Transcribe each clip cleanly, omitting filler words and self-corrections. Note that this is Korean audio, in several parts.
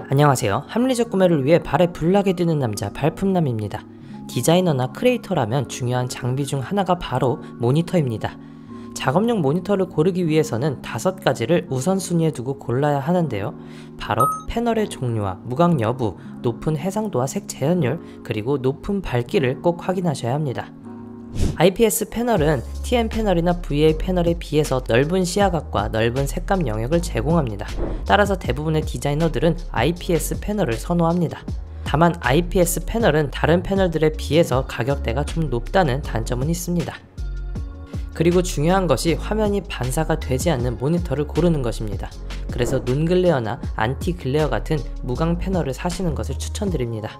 안녕하세요. 합리적 구매를 위해 발에 불나게 드는 남자 발품남입니다. 디자이너나 크리에이터라면 중요한 장비 중 하나가 바로 모니터입니다. 작업용 모니터를 고르기 위해서는 5가지를 우선순위에 두고 골라야 하는데요. 바로 패널의 종류와 무광 여부, 높은 해상도와 색 재현율, 그리고 높은 밝기를 꼭 확인하셔야 합니다. IPS 패널은 TN 패널이나 VA 패널에 비해서 넓은 시야각과 넓은 색감 영역을 제공합니다. 따라서 대부분의 디자이너들은 IPS 패널을 선호합니다. 다만 IPS 패널은 다른 패널들에 비해서 가격대가 좀 높다는 단점은 있습니다. 그리고 중요한 것이 화면이 반사가 되지 않는 모니터를 고르는 것입니다. 그래서 논글레어나 안티글레어 같은 무광 패널을 사시는 것을 추천드립니다.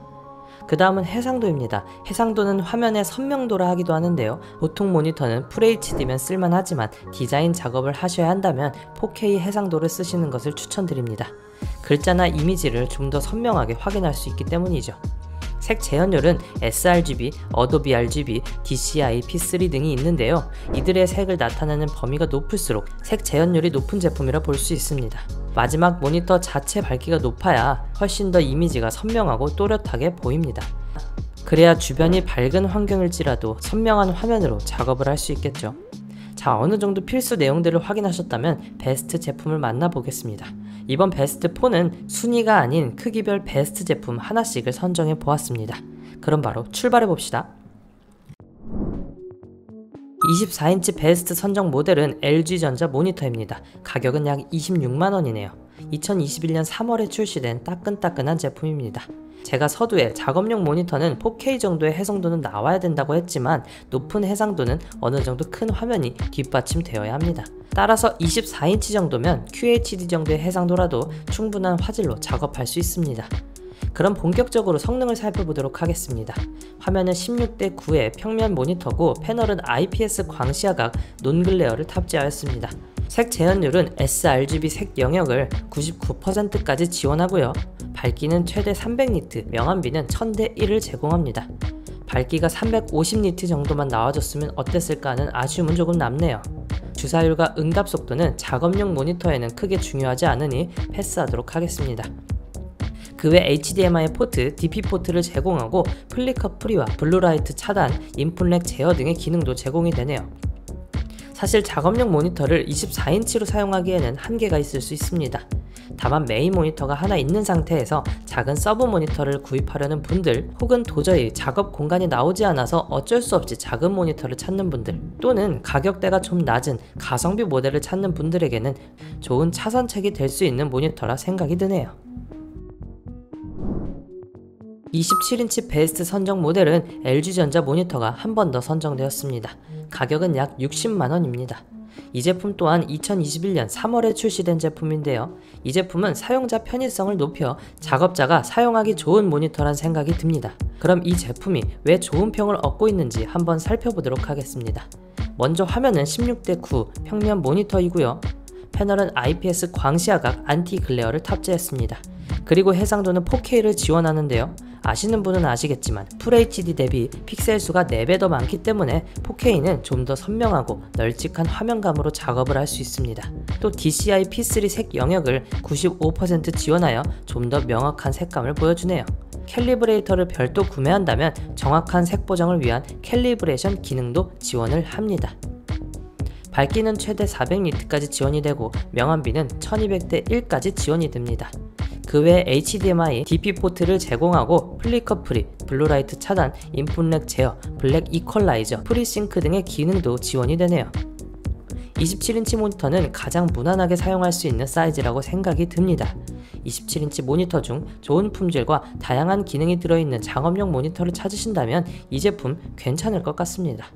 그 다음은 해상도입니다. 해상도는 화면의 선명도라 하기도 하는데요. 보통 모니터는 FHD면 쓸만하지만 디자인 작업을 하셔야 한다면 4K 해상도를 쓰시는 것을 추천드립니다. 글자나 이미지를 좀 더 선명하게 확인할 수 있기 때문이죠. 색 재현율은 sRGB, 어도비 RGB, DCI, P3 등이 있는데요. 이들의 색을 나타내는 범위가 높을수록 색 재현율이 높은 제품이라 볼 수 있습니다. 마지막 모니터 자체 밝기가 높아야 훨씬 더 이미지가 선명하고 또렷하게 보입니다. 그래야 주변이 밝은 환경일지라도 선명한 화면으로 작업을 할 수 있겠죠. 자, 어느 정도 필수 내용들을 확인하셨다면 베스트 제품을 만나보겠습니다. 이번 베스트 4는 순위가 아닌 크기별 베스트 제품 하나씩을 선정해 보았습니다. 그럼 바로 출발해 봅시다. 24인치 베스트 선정 모델은 LG전자 모니터입니다. 가격은 약 26만원이네요. 2021년 3월에 출시된 따끈따끈한 제품입니다. 제가 서두에 작업용 모니터는 4K 정도의 해상도는 나와야 된다고 했지만 높은 해상도는 어느 정도 큰 화면이 뒷받침되어야 합니다. 따라서 24인치 정도면 QHD 정도의 해상도라도 충분한 화질로 작업할 수 있습니다. 그럼 본격적으로 성능을 살펴보도록 하겠습니다. 화면은 16:9의 평면 모니터고 패널은 IPS 광시야각 논글레어를 탑재하였습니다. 색 재현율은 sRGB 색 영역을 99%까지 지원하고요. 밝기는 최대 300니트, 명암비는 1000:1을 제공합니다. 밝기가 350니트 정도만 나와줬으면 어땠을까 하는 아쉬움은 조금 남네요. 주사율과 응답 속도는 작업용 모니터에는 크게 중요하지 않으니 패스하도록 하겠습니다. 그 외 HDMI 포트, DP 포트를 제공하고 플리커 프리와 블루라이트 차단, 인풋렉 제어 등의 기능도 제공이 되네요. 사실 작업용 모니터를 24인치로 사용하기에는 한계가 있을 수 있습니다. 다만 메인 모니터가 하나 있는 상태에서 작은 서브 모니터를 구입하려는 분들, 혹은 도저히 작업 공간이 나오지 않아서 어쩔 수 없이 작은 모니터를 찾는 분들, 또는 가격대가 좀 낮은 가성비 모델을 찾는 분들에게는 좋은 차선책이 될 수 있는 모니터라 생각이 드네요. 27인치 베스트 선정 모델은 LG전자 모니터가 한 번 더 선정되었습니다. 가격은 약 60만원입니다. 이 제품 또한 2021년 3월에 출시된 제품인데요. 이 제품은 사용자 편의성을 높여 작업자가 사용하기 좋은 모니터란 생각이 듭니다. 그럼 이 제품이 왜 좋은 평을 얻고 있는지 한번 살펴보도록 하겠습니다. 먼저 화면은 16:9 평면 모니터이고요. 패널은 IPS 광시야각 안티글레어를 탑재했습니다. 그리고 해상도는 4K를 지원하는데요. 아시는 분은 아시겠지만 FHD 대비 픽셀 수가 4배 더 많기 때문에 4K는 좀 더 선명하고 널찍한 화면감으로 작업을 할 수 있습니다. 또 DCI P3 색 영역을 95% 지원하여 좀 더 명확한 색감을 보여주네요. 캘리브레이터를 별도 구매한다면 정확한 색 보정을 위한 캘리브레이션 기능도 지원을 합니다. 밝기는 최대 400니트까지 지원이 되고 명암비는 1200:1까지 지원이 됩니다. 그 외에 HDMI, DP 포트를 제공하고 플리커 프리, 블루라이트 차단, 인풋렉 제어, 블랙 이퀄라이저, 프리싱크 등의 기능도 지원이 되네요. 27인치 모니터는 가장 무난하게 사용할 수 있는 사이즈라고 생각이 듭니다. 27인치 모니터 중 좋은 품질과 다양한 기능이 들어있는 작업용 모니터를 찾으신다면 이 제품 괜찮을 것 같습니다.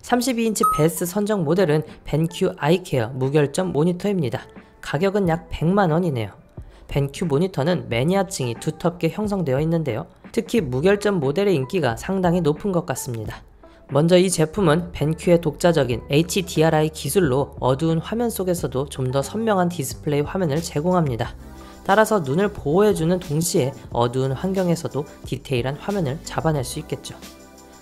32인치 베스트 선정 모델은 벤큐 아이케어 무결점 모니터입니다. 가격은 약 100만원이네요. 벤큐 모니터는 매니아층이 두텁게 형성되어 있는데요. 특히 무결점 모델의 인기가 상당히 높은 것 같습니다. 먼저 이 제품은 벤큐의 독자적인 HDRI 기술로 어두운 화면 속에서도 좀 더 선명한 디스플레이 화면을 제공합니다. 따라서 눈을 보호해주는 동시에 어두운 환경에서도 디테일한 화면을 잡아낼 수 있겠죠.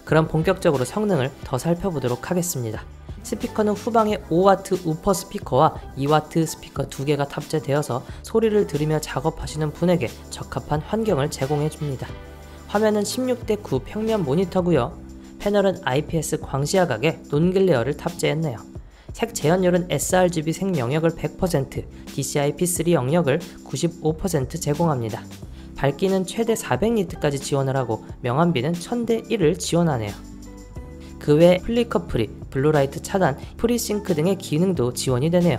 그럼 본격적으로 성능을 더 살펴보도록 하겠습니다. 스피커는 후방에 5W 우퍼 스피커와 2W 스피커 2개가 탑재되어서 소리를 들으며 작업하시는 분에게 적합한 환경을 제공해줍니다. 화면은 16:9 평면 모니터고요. 패널은 IPS 광시야각에 논글레어를 탑재했네요. 색 재현율은 sRGB 색 영역을 100%, DCI-P3 영역을 95% 제공합니다. 밝기는 최대 400니트까지 지원을 하고 명암비는 1000:1을 지원하네요. 그 외에 플리커 프리, 블루라이트 차단, 프리싱크 등의 기능도 지원이 되네요.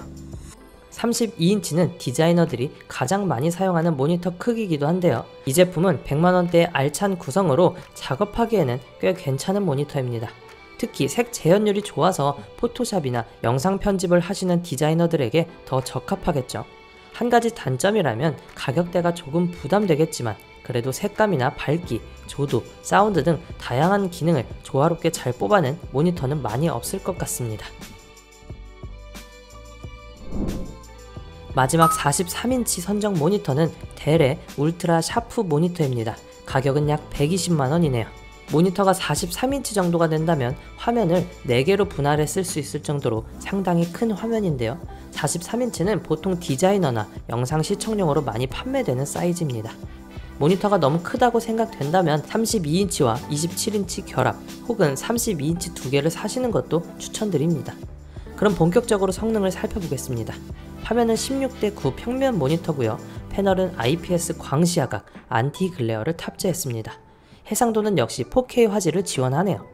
32인치는 디자이너들이 가장 많이 사용하는 모니터 크기이기도 한데요. 이 제품은 100만원대의 알찬 구성으로 작업하기에는 꽤 괜찮은 모니터입니다. 특히 색 재현율이 좋아서 포토샵이나 영상 편집을 하시는 디자이너들에게 더 적합하겠죠. 한 가지 단점이라면 가격대가 조금 부담되겠지만 그래도 색감이나 밝기, 조도, 사운드 등 다양한 기능을 조화롭게 잘 뽑아낸 모니터는 많이 없을 것 같습니다. 마지막 43인치 선정 모니터는 델의 울트라 샤프 모니터입니다. 가격은 약 120만원이네요. 모니터가 43인치 정도가 된다면 화면을 4개로 분할해 쓸 수 있을 정도로 상당히 큰 화면인데요. 43인치는 보통 디자이너나 영상 시청용으로 많이 판매되는 사이즈입니다. 모니터가 너무 크다고 생각된다면 32인치와 27인치 결합 혹은 32인치 2개를 사시는 것도 추천드립니다. 그럼 본격적으로 성능을 살펴보겠습니다. 화면은 16:9 평면 모니터고요. 패널은 IPS 광시야각 안티 글레어를 탑재했습니다. 해상도는 역시 4K 화질을 지원하네요.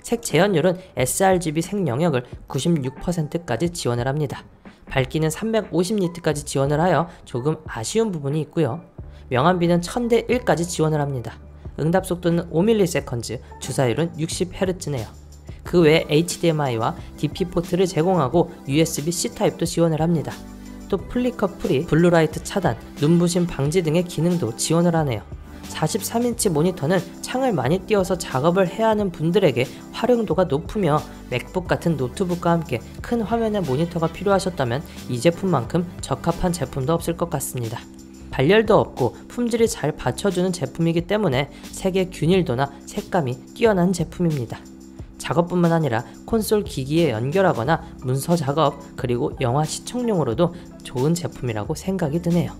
색 재현율은 sRGB 색 영역을 96%까지 지원을 합니다. 밝기는 350니트까지 지원을 하여 조금 아쉬운 부분이 있고요. 명암비는 1000:1까지 지원을 합니다. 응답 속도는 5ms, 주사율은 60Hz네요. 그 외에 HDMI와 DP 포트를 제공하고 USB-C 타입도 지원을 합니다. 또 플리커 프리, 블루라이트 차단, 눈부심 방지 등의 기능도 지원을 하네요. 43인치 모니터는 창을 많이 띄워서 작업을 해야 하는 분들에게 활용도가 높으며 맥북 같은 노트북과 함께 큰 화면의 모니터가 필요하셨다면 이 제품만큼 적합한 제품도 없을 것 같습니다. 발열도 없고 품질이 잘 받쳐주는 제품이기 때문에 색의 균일도나 색감이 뛰어난 제품입니다. 작업뿐만 아니라 콘솔 기기에 연결하거나 문서 작업 그리고 영화 시청용으로도 좋은 제품이라고 생각이 드네요.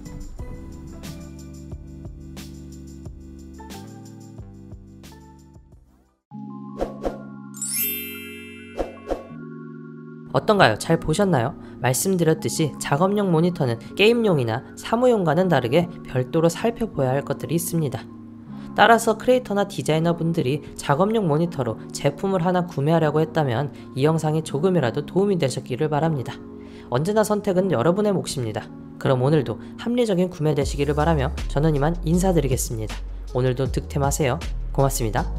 어떤가요? 잘 보셨나요? 말씀드렸듯이 작업용 모니터는 게임용이나 사무용과는 다르게 별도로 살펴봐야 할 것들이 있습니다. 따라서 크리에이터나 디자이너 분들이 작업용 모니터로 제품을 하나 구매하려고 했다면 이 영상이 조금이라도 도움이 되셨기를 바랍니다. 언제나 선택은 여러분의 몫입니다. 그럼 오늘도 합리적인 구매 되시기를 바라며 저는 이만 인사드리겠습니다. 오늘도 득템하세요. 고맙습니다.